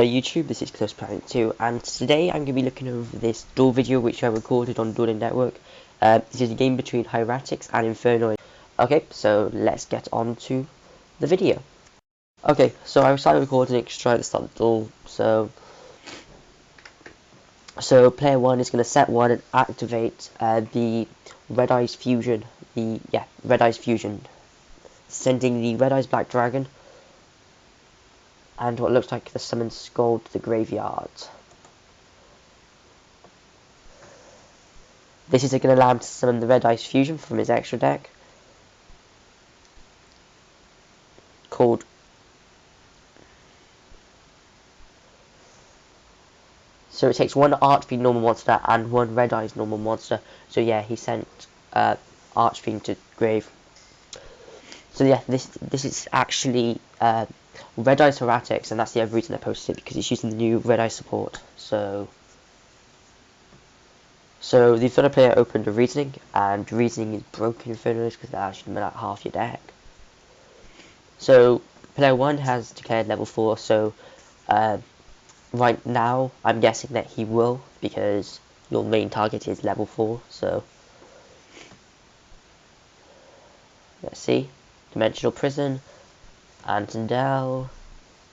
Hello YouTube, this is Close Planet 2, and today I'm going to be looking over this duel video which I recorded on Dueling Network. This is a game between Hieratics and Infernoid. Okay, so let's get on to the video. Okay, so I started recording it to try to start the duel. So player 1 is going to set 1 and activate the Red Eyes Fusion. Red Eyes Fusion. Sending the Red Eyes Black Dragon and what looks like the Summoned Skull to the graveyard. This is going to allow him to summon the Red Eyes Fusion from his extra deck, called so it takes one Archfiend normal monster and one Red Eyes normal monster. So yeah, he sent Archfiend to grave. So yeah, this is actually Red Eyes Heretics, and that's the other reason I posted it, because it's using the new Red Eye support. So the Inferno player opened a Reasoning, and Reasoning is broken Infernos because that actually meant half your deck. So player 1 has declared level 4, so right now I'm guessing that he will, because your main target is level 4. So let's see, Dimensional Prison, Antondel,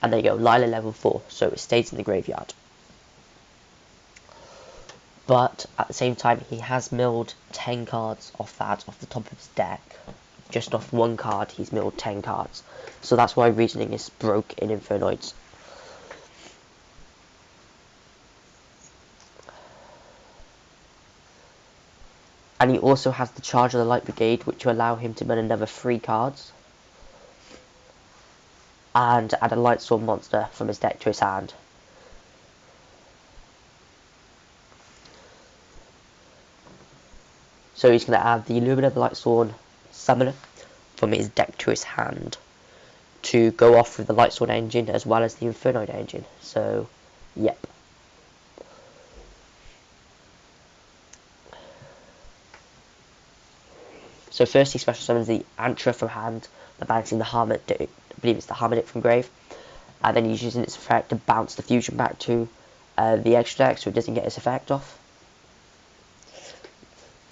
and there you go, Lila level 4, so it stays in the graveyard. But at the same time, he has milled 10 cards off the top of his deck. Just off one card, he's milled 10 cards. So that's why Reasoning is broke in Infernoids. And he also has the Charge of the Light Brigade, which will allow him to mill another 3 cards. And add a Light Sword monster from his deck to his hand. So he's going to add the Illumina the Light Sword Summoner from his deck to his hand to go off with the Light Sword engine as well as the Infernoid engine. So, yep. So first he special summons the Antra from hand by bouncing the Harmonic, I believe it's the Harmonic from grave. And then he's using its effect to bounce the fusion back to the extra deck so it doesn't get its effect off.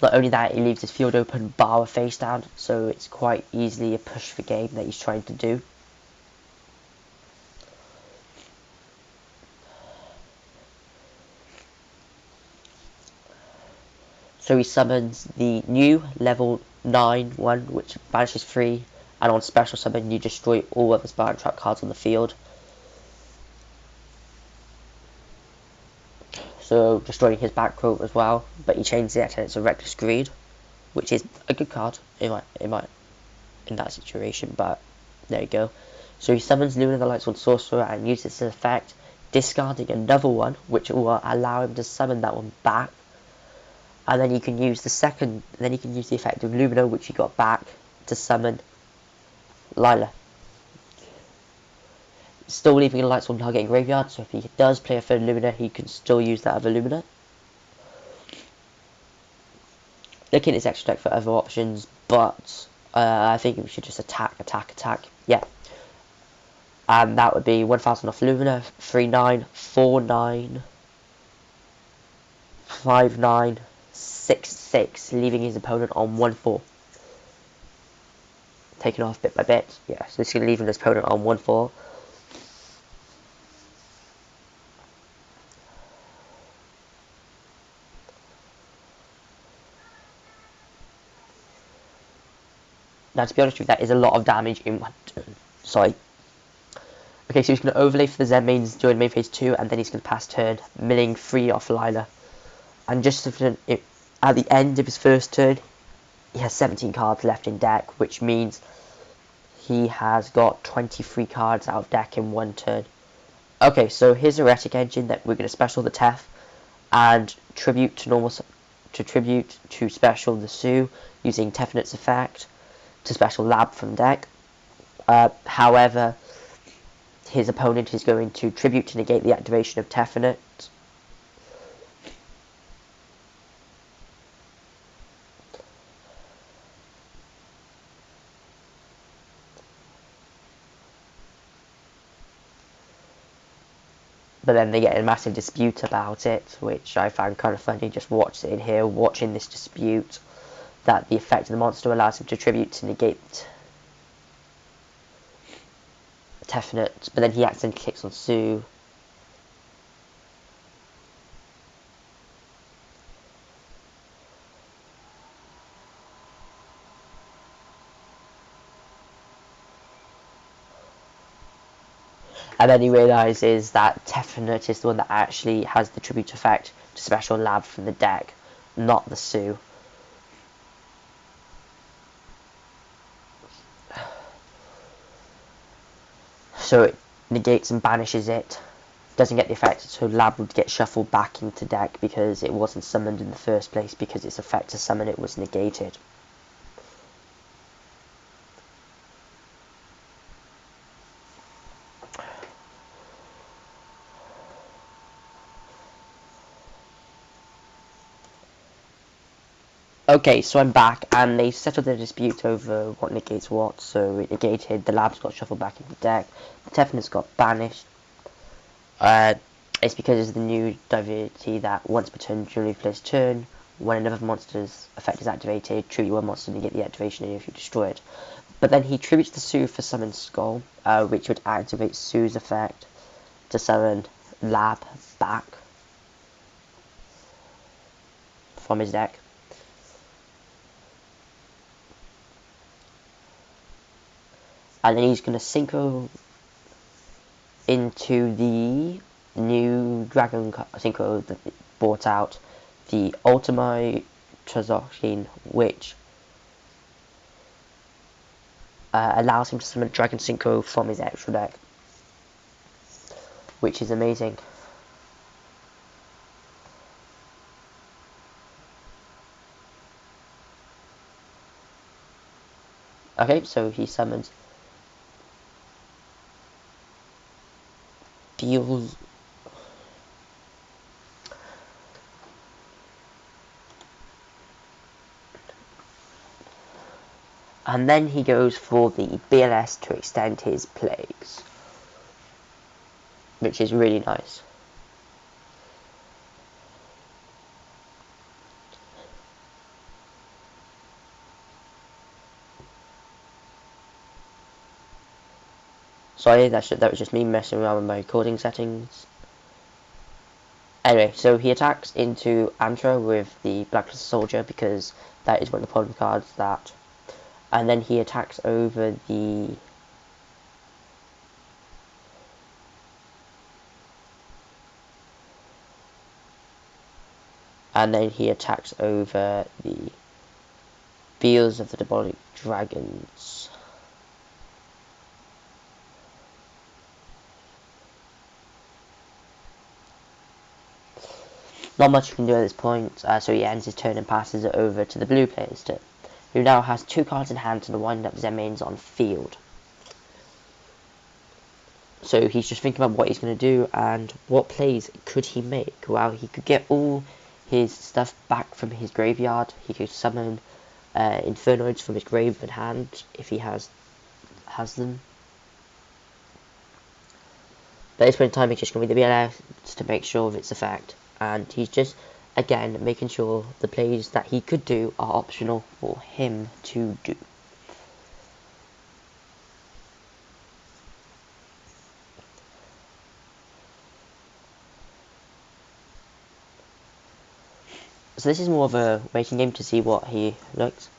Not only that, he leaves his field open bar face down, so it's quite easily a push for game that he's trying to do. So he summons the new level 9 one, which banishes 3, and on special summon you destroy all other Spartan Trap cards on the field. So destroying his back row as well, but he changes it and it's a Reckless Greed, which is a good card in that situation, but there you go. So he summons Luna the Lightsword Sorcerer and uses its effect, discarding another one, which will allow him to summon that one back. And then you can use the effect of Lumina, which you got back, to summon Lila. Still leaving a Lightsword target in graveyard, so if he does play a third Lumina, he can still use that other Lumina. Looking at his extra deck for other options, but I think we should just attack. Yeah. And that would be 1000 off Lumina, 3-9, 4-9, 5-9, 6-6, leaving his opponent on 1-4. Taking off bit by bit. Yeah, so this is going to leave his opponent on 1-4. Now, to be honest with you, that is a lot of damage in one turn. Sorry. Okay, so he's going to overlay for the Zen mains during main phase 2, and then he's going to pass turn, milling 3 off Lila. And just at the end of his first turn, he has 17 cards left in deck, which means he has got 23 cards out of deck in one turn. Okay, so here's a Heretic engine that we're going to special the Tef, and tribute to special the Sue, using Tefnut's effect to special Lab from deck. However, his opponent is going to tribute to negate the activation of Tefnut. But then they get in a massive dispute about it, which I found kind of funny. Just watching this dispute, that the effect of the monster allows him to tribute to negate Tefnut, but then he accidentally clicks on Sue. And then he realises that Tefnut is the one that actually has the tribute effect to special lab from the deck, not the Sue. So it negates and banishes it. Doesn't get the effect, so lab would get shuffled back into deck because it wasn't summoned in the first place, because its effect to summon it was negated. Okay, so I'm back, and they settled the dispute over what negates what. So it negated, the labs got shuffled back into deck, the Tefnus got banished. It's because of the new divinity that once per turn during the player's turn, when another monster's effect is activated, tribute one monster and get the activation if you destroy it. But then he tributes the Sue for Summon Skull, which would activate Sue's effect to summon Lab back from his deck. And then he's going to synchro into the new Dragon synchro that brought out, the Ultimate Trazokin, which allows him to summon Dragon Synchro from his extra deck, which is amazing. Okay, so he summons Deals. And then he goes for the BLS to extend his plagues, which is really nice. Sorry, that was just me messing around with my recording settings. Anyway, so he attacks into Antra with the Blacklist Soldier, because that is one of the problem cards that... And then he attacks over the... And then he attacks over the Beals of the Demonic Dragons. Not much you can do at this point, so he ends his turn and passes it over to the blue player's turn, who now has 2 cards in hand to wind up Zenmaines on field. So he's just thinking about what he's going to do and what plays could he make. Well, he could get all his stuff back from his graveyard. He could summon Infernoids from his grave and hand if he has them. But at this point in time, he's just going to be the BLS to make sure of its effect. And he's just, again, making sure the plays that he could do are optional for him to do. So this is more of a waiting game to see what he looks.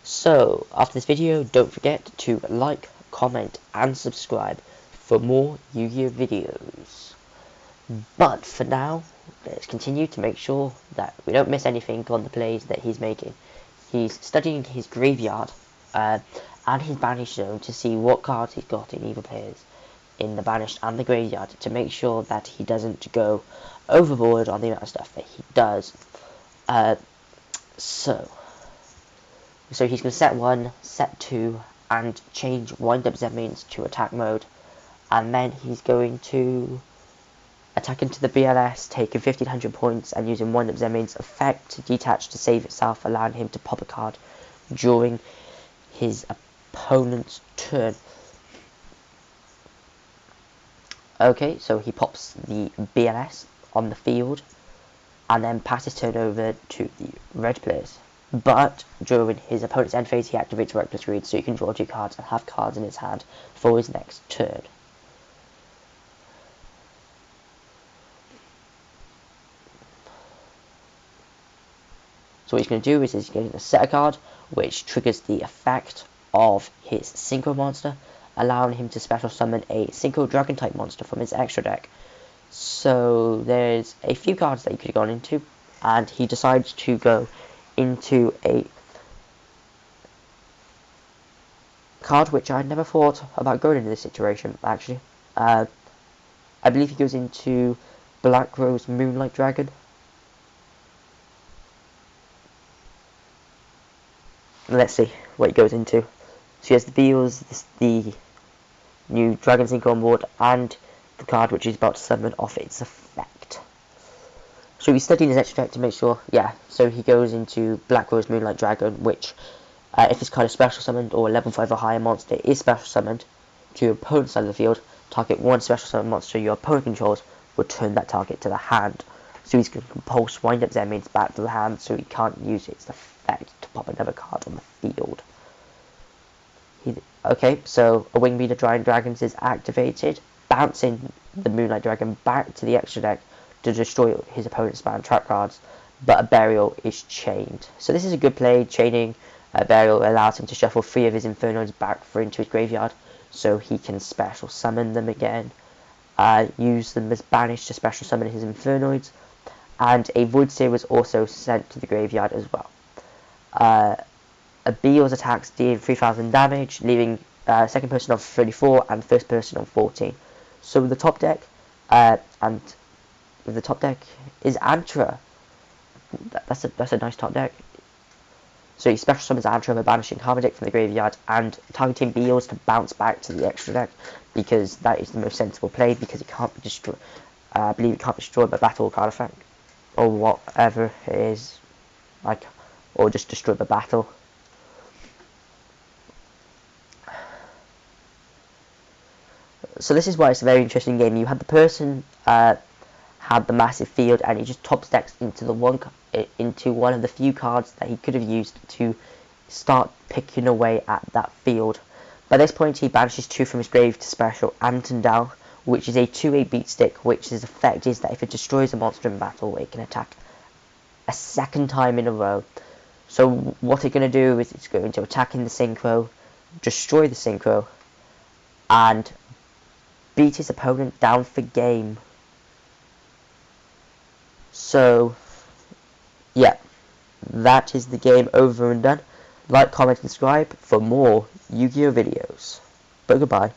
So, after this video, don't forget to like, comment, and subscribe for more Yu-Gi-Oh videos. But for now, let's continue to make sure that we don't miss anything on the plays that he's making. He's studying his graveyard and his banished zone to see what cards he's got in either players in the banished and the graveyard, to make sure that he doesn't go overboard on the amount of stuff that he does. So he's going to set 1, set 2, and change wind up Zenmaines to attack mode, and then he's going to attack into the BLS, taking 1500 points and using wind up Zenmaines effect to detach to save itself, allowing him to pop a card during his opponent's turn. Okay, so he pops the BLS on the field and then passes turn over to the red players. But during his opponent's end phase, he activates Reckless Read so he can draw 2 cards and have cards in his hand for his next turn. So what he's going to do is he's going to set a card which triggers the effect of his Synchro monster, allowing him to special summon a Synchro Dragon type monster from his extra deck. So there's a few cards that he could have gone into, and he decides to go into a card which I never thought about going into this situation, actually. I believe he goes into Black Rose Moonlight Dragon. Let's see what he goes into. So he has the Beals, the new Dragon Sync on board, and the card which he's about to summon off its effect. So he's studying his extra deck to make sure, yeah, so he goes into Black Rose Moonlight Dragon, which, if this card is special summoned or level 5 or higher monster is special summoned to your opponent's side of the field, target one special summon monster your opponent controls, return that target to the hand. So he's going to compulse wind up Zenmaines back to the hand so he can't use its effect to pop another card on the field. Okay, so a Wing Beater Giant Dragons is activated, bouncing the Moonlight Dragon back to the extra deck to destroy his opponent's spam trap cards, but a Burial is chained. So this is a good play. Chaining Burial allows him to shuffle 3 of his Infernoids back into his graveyard, so he can special summon them again, use them as banish to special summon his Infernoids, and a Void Seer was also sent to the graveyard as well. A Beals attacks deal 3000 damage, leaving second person on 34 and first person on 14. So with the top deck, is Antra. That's a nice top deck. So he special summons Antra by banishing Harmonic from the graveyard and targeting Beals to bounce back to the extra deck, because that is the most sensible play, because it can't be destroyed. I believe it can't be destroyed by battle card effect or whatever it is, like, or just destroyed by battle. So this is why it's a very interesting game. You had the person had the massive field, and he just top decks into one of the few cards that he could have used to start picking away at that field. By this point, he banishes 2 from his grave to special Antondal, which is a 2/8 beat stick, which his effect is that if it destroys a monster in battle, it can attack a second time in a row. So what it's going to do is it's going to attack in the Synchro, destroy the Synchro, and beat his opponent down for game. So, yeah, that is the game over and done. Like, comment, and subscribe for more Yu-Gi-Oh videos. But goodbye.